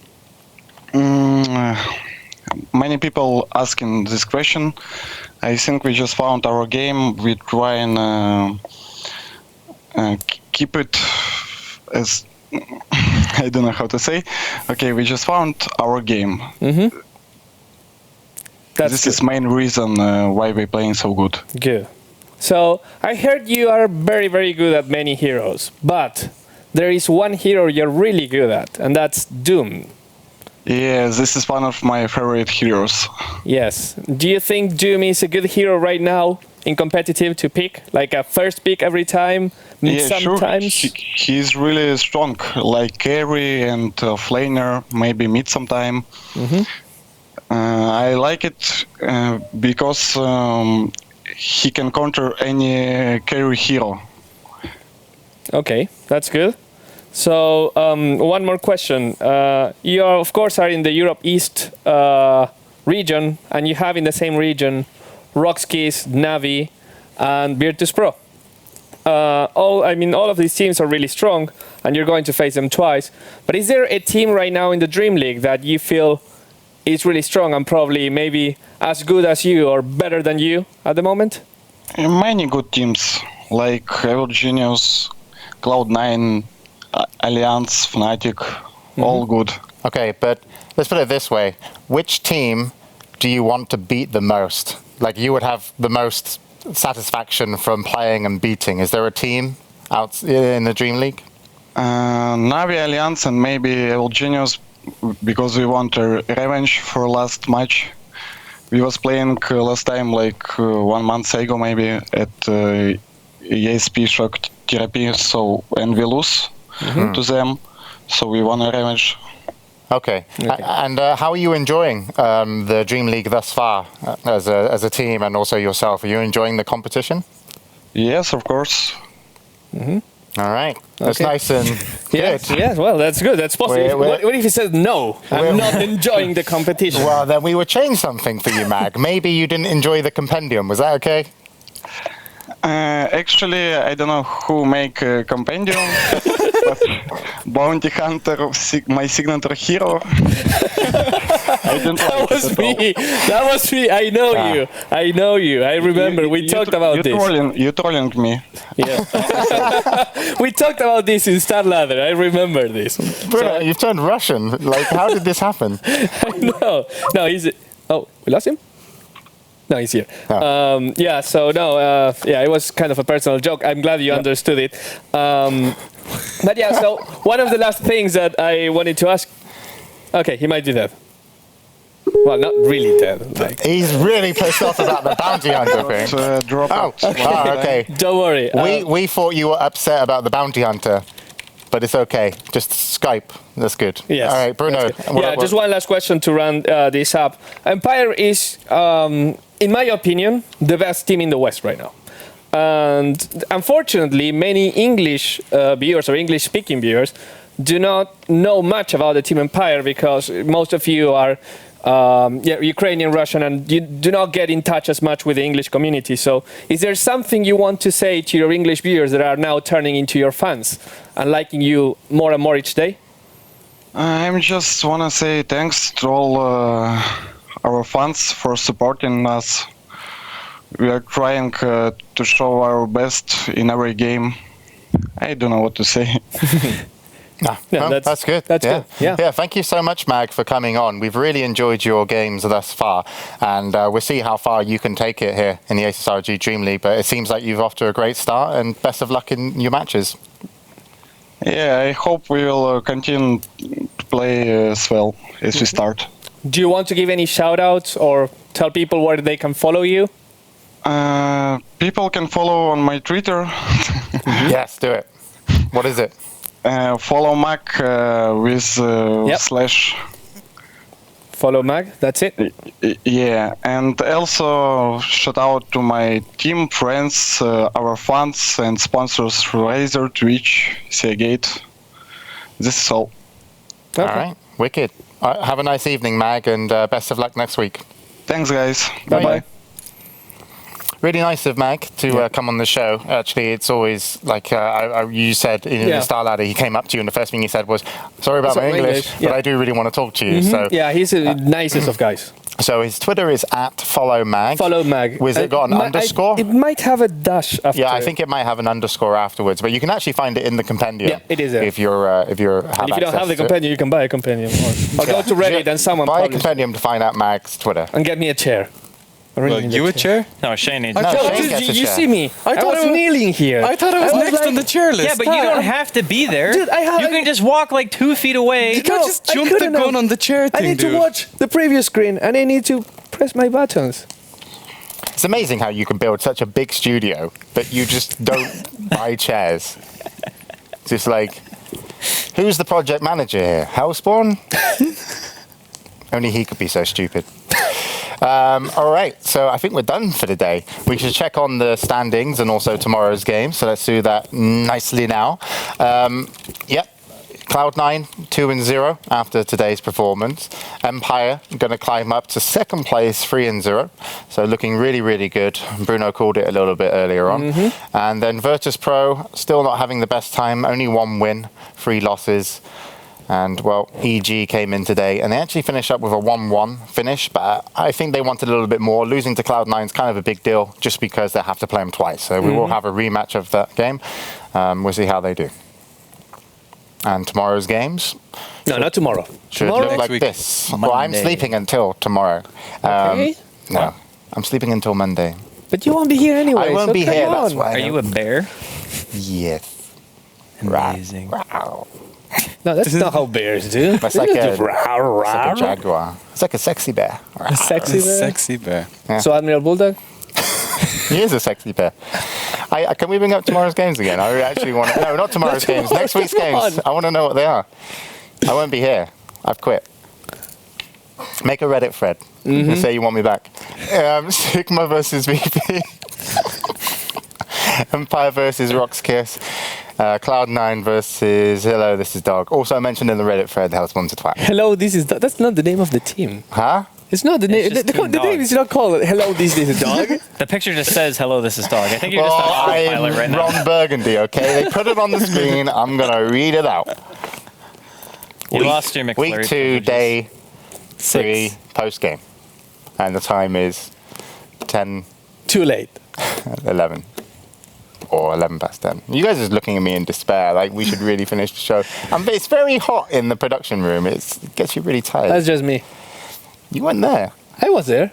many people asking this question. I think we just found our game. We try and keep it as I don't know how to say. Okay, we just found our game. This is main reason why we're playing so good. Good. So I heard you are very, very good at many heroes, but there is one hero you're really good at, and that's Doom. Yeah, this is one of my favorite heroes. Yes. Do you think Doom is a good hero right now in competitive to pick? Like a first pick every time? Yeah, Sometimes? sure. He's really strong, like carry and flaner, maybe mid sometime. I like it because he can counter any carry hero. Okay, that's good. So one more question. You are, of course, are in the Europe East region, and you have in the same region Rockskis, Navi, and Virtus.Pro. All of these teams are really strong, and you're going to face them twice. But is there a team right now in the DreamLeague that you feel is really strong and probably maybe as good as you or better than you at the moment? Many good teams like Evil Genius, Cloud9, Alliance, Fnatic, all good. Okay, but let's put it this way. Which team do you want to beat the most? Like, you would have the most satisfaction from playing and beating. Is there a team out in the Dream League? Navi Alliance and maybe Evil Genius, because we want a revenge for last match. We was playing last time like 1 month ago maybe at ESP Shock Therapy, so and we lose to them, so we want a revenge. Okay. And how are you enjoying the Dream League thus far as a team and also yourself? Are you enjoying the competition? Yes, of course. All right. That's nice and Yes, good. yes, well, that's good. That's positive. We're- What if he says no? I'm not enjoying the competition. Well, then we would change something for you, Mag. Maybe you didn't enjoy the compendium. Was that okay? Actually, I don't know who make a compendium, but Bounty Hunter, my signature hero. I didn't That like was it at all. me. That was me. I know you. I know you. I remember. We talked about this. You trolling me. Yeah. We talked about this in Star Ladder. I remember this. Bruno, you've turned Russian. Like, how did this happen? No, he's. Oh, we lost him? No, he's here. Oh. Yeah, so no, yeah, it was kind of a personal joke. I'm glad you understood it. But yeah, so one of the last things that I wanted to ask. Okay, he might be dead. Well, not really dead. Like. He's really pissed off about the bounty hunter thing. Drop out. Okay. Don't worry. We thought you were upset about the bounty hunter, but it's okay. Just Skype. That's good. Yes. All right, Bruno. Just one last question to round this up. Empire is, in my opinion, the best team in the West right now. And unfortunately, many English viewers or English-speaking viewers do not know much about the Team Empire because most of you are Ukrainian, Russian, and you do not get in touch as much with the English community. So is there something you want to say to your English viewers that are now turning into your fans and liking you more and more each day? I just want to say thanks to all our fans for supporting us. We are trying to show our best in every game. I don't know what to say. Yeah, that's good. That's good. Yeah. Thank you so much, Mag, for coming on. We've really enjoyed your games thus far, and we'll see how far you can take it here in the ASUS ROG Dream League. But it seems like you're off to a great start, and best of luck in your matches. Yeah, I hope we will continue to play as well as we start. Do you want to give any shout-outs or tell people where they can follow you? People can follow on my Twitter. Yes, do it. What is it? Follow Mac with slash. Follow Mag, that's it. Yeah, and also shout out to my team, friends, our fans and sponsors, Razer, Twitch, Seagate. This is all. Okay. All right, wicked. Have a nice evening, Mag, and best of luck next week. Thanks, guys. Bye-bye. Really nice of Mag to come on the show. Actually, it's always like you said in the Star Ladder, he came up to you and the first thing he said was, sorry about my English, but I do really want to talk to you. So Yeah, he's the nicest of guys. So his Twitter is @followmag. Follow Mag. Was it got an underscore? It might have a dash after. Yeah, I think it might have an underscore afterwards, but you can actually find it in the compendium. Yeah, it is there. If you And if you don't have the compendium, you can buy a compendium. Or go to Reddit and someone buy a publish compendium to find out Mag's Twitter. and get me a chair. Well, you a chair? No, Shane needs. No, Oh, Shane gets a you chair. see me? I thought was it was- kneeling here. I thought I was next on the chair list. Yeah, but you don't have to be there. Dude, you can just walk like 2 feet away. You can't just jump the couldn't gun have. on the chair I thing, need dude. to watch the previous screen and I need to press my buttons. It's amazing how you can build such a big studio, but you just don't buy chairs. It's just like, who's the project manager here? Hellspawn? Only he could be so stupid. All right, so I think we're done for the day. We should check on the standings and also tomorrow's game. So let's do that nicely now. Yep. Cloud9 2-0 after today's performance. Empire going to climb up to second place 3-0. So looking really, really good. Bruno called it a little bit earlier on. And then Virtus.Pro still not having the best time. Only 1 win, 3 losses. And, well, EG came in today, and they actually finished up with a 1-1 finish, but I think they wanted a little bit more. Losing to Cloud9 is kind of a big deal, just because they have to play them twice. So we will have a rematch of that game. We'll see how they do. And tomorrow's games No, not tomorrow. should Tomorrow? look Next like week. this. Well, I'm Monday. sleeping until tomorrow. Okay. No, I'm sleeping until Monday. But you won't be here anyway. I won't so be come here, on. that's why. Are you a bear? Yes. Amazing. Wow. No, that's not how bears do. That's They like just a, do rawr, it's like a rawr. jaguar. It's like a sexy bear. A sexy bear. Sexy bear. So Admiral Bulldog? He is a sexy bear. Can we bring up tomorrow's games again? I actually want to. No, not tomorrow's games. Next week's Come games. on. I want to know what they are. I won't be here. I've quit. Make a Reddit thread and say you want me back. Sigma versus VP. Empire versus Rock's Kiss. Cloud9 versus Hello, this is Dog. Also mentioned in the Reddit thread, Hellspawn's a twat. Hello, this is Dog. That's not the name of the team. Huh? It's not the name. just The two name dogs. is not called Hello, this is Dog. The picture just says, hello, this is Dog. I think you're Well, just on I'm autopilot right now. Ron Burgundy, okay? They put it on the screen. I'm going to read it out. You lost your McFlurry Week 2, privileges. day 3, post-game. And the time is 10, Too late. 11. Or 11 past 10. You guys are just looking at me in despair, like we should really finish the show. It's very hot in the production room. It gets you really tired. That's just me. You weren't there. I was there.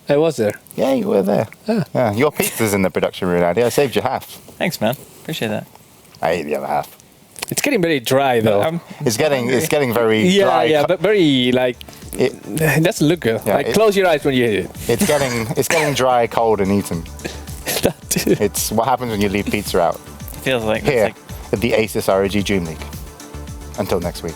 I was there. Yeah, you were there. Ah. Yeah, your pizza's in the production room, Addy. I saved you half. Thanks, man. Appreciate that. I ate the other half. It's getting very dry though. It's getting very yeah, dry. yeah, but very like It, it doesn't look good. Yeah, Like close your eyes when you eat it. it's getting dry, cold, and eaten. That too. It's what happens when you leave pizza out Feels like here it's like at the ASUS ROG Dream League. Until next week.